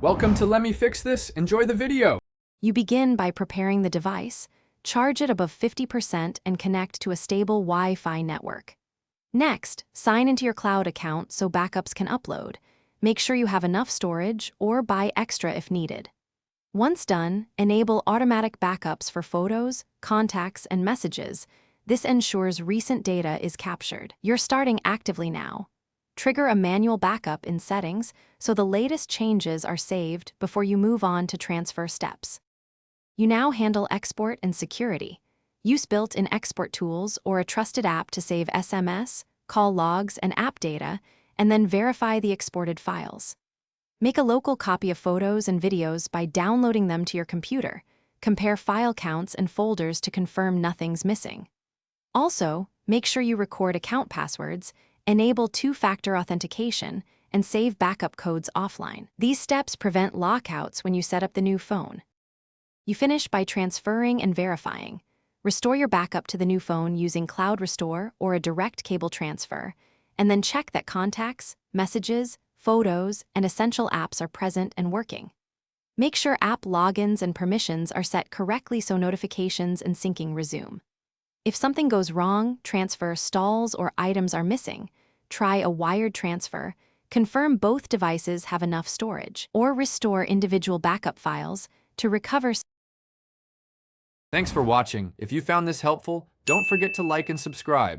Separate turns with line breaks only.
Welcome to Let Me Fix This. Enjoy the video.
You begin by preparing the device, charge it above 50% and connect to a stable Wi-Fi network. Next, sign into your cloud account so backups can upload. Make sure you have enough storage or buy extra if needed. Once done, enable automatic backups for photos, contacts, and messages. This ensures recent data is captured. You're starting actively now. Trigger a manual backup in Settings so the latest changes are saved before you move on to transfer steps. You now handle export and security. Use built-in export tools or a trusted app to save SMS, call logs, and app data, and then verify the exported files. Make a local copy of photos and videos by downloading them to your computer. Compare file counts and folders to confirm nothing's missing. Also, make sure you record account passwords, enable two-factor authentication, and save backup codes offline. These steps prevent lockouts when you set up the new phone. You finish by transferring and verifying. Restore your backup to the new phone using Cloud Restore or a direct cable transfer, and then check that contacts, messages, photos, and essential apps are present and working. Make sure app logins and permissions are set correctly so notifications and syncing resume. If something goes wrong, transfer stalls, or items are missing, try a wired transfer, confirm both devices have enough storage, or restore individual backup files to recover.
Thanks for watching. If you found this helpful, don't forget to like and subscribe.